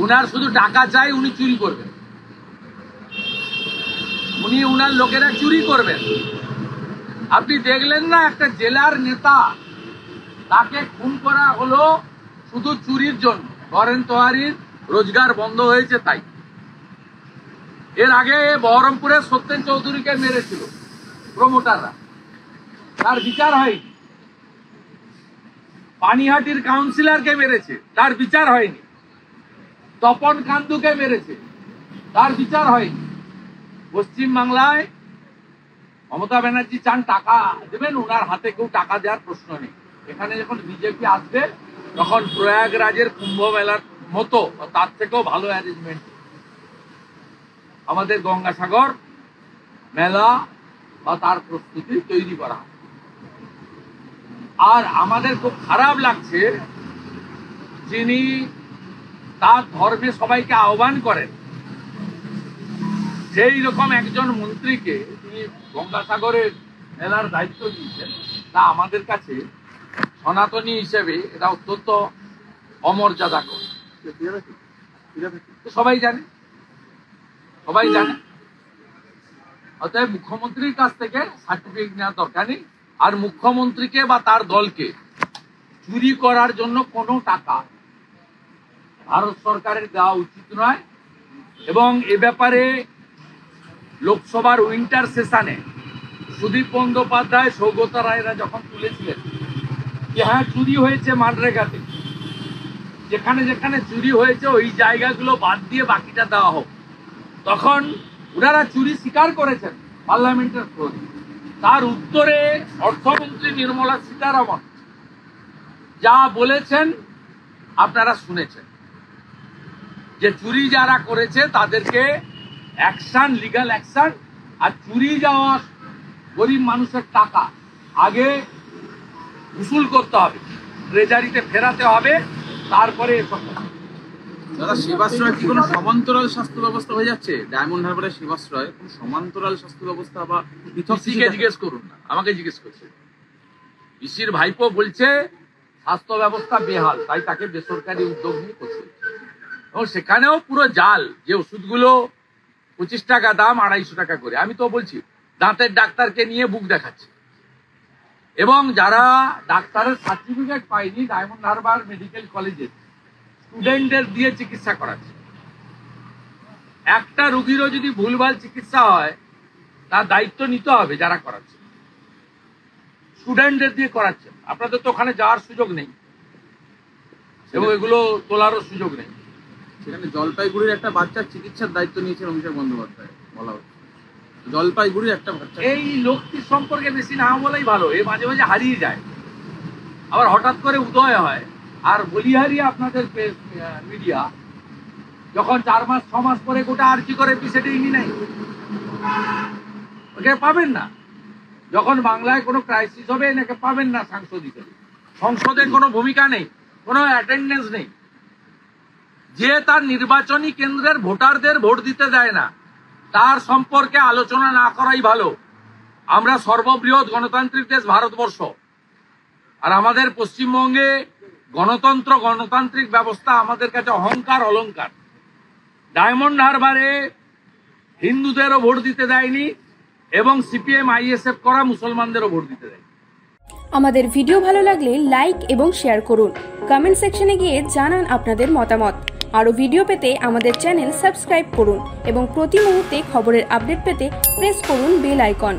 উনার শুধু টাকা চাই, উনি চুরি করবেন, উনি উনার লোকেরা চুরি করবেন। আপনি দেখলেন না একটা জেলার নেতা তাকে খুন করা হলো শুধু চুরির জন্য, ঘরেন তোয়ারির রোজগার বন্ধ হয়েছে তাই। এর আগে বহরমপুরের সত্যেন চৌধুরীকে মেরেছিল প্রমোটাররা, তার বিচার হয়নি। পানিহাটির কাউন্সিলরকে মেরেছে, তার বিচার হয়নি। তপন কান্দুকে মেরেছে, তার বিচার হয়নি। পশ্চিম বাংলায় মমতা ব্যানার্জি চান টাকা দেবেন, ওনার হাতে কেউ টাকা দেওয়ার প্রশ্ন নেই। এখানে যখন বিজেপি আসবে তখন প্রয়াগরাজের কুম্ভ মেলার মতো তার থেকেও ভালো অ্যারেঞ্জমেন্ট আমাদের গঙ্গাসাগর মেলা বা তার প্রস্তুতি তৈরি করা। আর আমাদের খুব খারাপ লাগছে যিনি তার ধর্মে সবাইকে আহ্বান করেন সেই রকম একজন মন্ত্রীকে তিনি গঙ্গাসাগরের মেলার দায়িত্ব দিয়েছেন, তা আমাদের কাছে সনাতনী হিসেবে এটা অত্যন্ত অমর্যাদাকর। সবাই জানে, সবাই জানে। অতএব মুখ্যমন্ত্রীর কাছ থেকে সার্টিফিকেট নেওয়ার দরকার নেই। আর মুখ্যমন্ত্রীকে বা তার দলকে চুরি করার জন্য কোনো টাকা ভারত সরকারের দেওয়া উচিত নয়। এবং এ ব্যাপারে লোকসভার উইন্টার সেশনে সুদীপ বন্দ্যোপাধ্যায়, সৌগত রায়রা যখন তুলেছিলেন যে হ্যাঁ চুরি হয়েছে মানরেগাতে, যেখানে যেখানে চুরি হয়েছে ওই জায়গাগুলো বাদ দিয়ে বাকিটা দেওয়া হোক, তখন ওনারা চুরি স্বীকার করেছেন পার্লামেন্টের ফ্লোরে। তার উত্তরে অর্থমন্ত্রী নির্মলা সীতারামন যা বলেছেন আপনারা শুনেছেন, যে চুরি যারা করেছে তাদেরকে অ্যাকশন, লিগ্যাল অ্যাকশন। আর চুরি যাওয়া গরিব মানুষের টাকা আগে উসুল করতে হবে, ট্রেজারিতে ফেরাতে হবে, তারপরে এসব। দাদা, সেবাশ্রয় কি কোনো সমান্তরাল স্বাস্থ্য ব্যবস্থা হয়ে যাচ্ছে? ডায়মন্ড হারবারের সেবাশ্রয় কোন সমান্তরাল স্বাস্থ্য ব্যবস্থা বা পৃথক? পিসিকে জিজ্ঞেস করুন না, আমাকে জিজ্ঞেস করছে। পিসির ভাইপো বলছে স্বাস্থ্য ব্যবস্থা বেহাল, তাই তাকে বেসরকারি উদ্যোগ নিয়ে করছে। এবং সেখানেও পুরো জাল, যে ওষুধগুলো 25 টাকা দাম 250 টাকা করে। আমি তো বলছি দাঁতের ডাক্তারকে নিয়ে বুক দেখাচ্ছে। এবং যারা ডাক্তারের সার্টিফিকেট পায়নি ডায়মন্ড হারবার মেডিকেল কলেজে স্টুডেন্টদের দিয়ে চিকিৎসা করাচ্ছে। একটা রুগীরও যদি ভুলভাল চিকিৎসা হয় তার দায়িত্ব নিতে হবে যারা করাচ্ছে, স্টুডেন্টদের দিয়ে করাচ্ছে। আপনাদের তো ওখানে যাওয়ার সুযোগ নেই এবং এগুলো তোলারও সুযোগ নেই। সেখানে জলপাইগুড়ির একটা বাচ্চার চিকিৎসার দায়িত্ব নিয়েছেন অভিষেক বন্দ্যোপাধ্যায়, বলা হচ্ছে। জলপাইগুড়ির একটা বাচ্চা, এই লোকটির সম্পর্কে বেশি না বলাই ভালো। এ মাঝে মাঝে হারিয়ে যায়, আবার হঠাৎ করে উদয় হয়। আর বলিহারি আপনাদের মিডিয়া যখন 4 মাস 6 মাস পরে গোটা আর্জি করে পিছেটে ইনি নাই, ওকে পাবেন না। যখন বাংলায় কোনো ক্রাইসিস হবে এনাকে পাবেন না সাংসদ হিসেবে। সংসদে কোনো ভূমিকা নেই, কোনো অ্যাটেন্ডেন্স নেই। যে তার নির্বাচনী কেন্দ্রের ভোটারদের ভোট দিতে দেয় না তার সম্পর্কে আলোচনা না করাই ভালো। আমরা সর্ববৃহৎ গণতান্ত্রিক দেশ ভারতবর্ষ, আর আমাদের পশ্চিমবঙ্গে গণতন্ত্র, গণতান্ত্রিক ব্যবস্থা আমাদের কাছে অহংকার, অলংকার। ডায়মন্ড হারবারে হিন্দুদেরও ভোট দিতে দেয়নি এবং সিপিএম আইএসএফ করা মুসলমানদেরও ভোট দিতে দেয়নি। আমাদের ভিডিও ভালো লাগলে লাইক এবং শেয়ার করুন। কমেন্ট সেকশনে গিয়ে জানান আপনাদের মতামত। আরও ভিডিও পেতে আমাদের চ্যানেল সাবস্ক্রাইব করুন এবং প্রতি মুহূর্তে খবরের আপডেট পেতে প্রেস করুন বেল আইকন।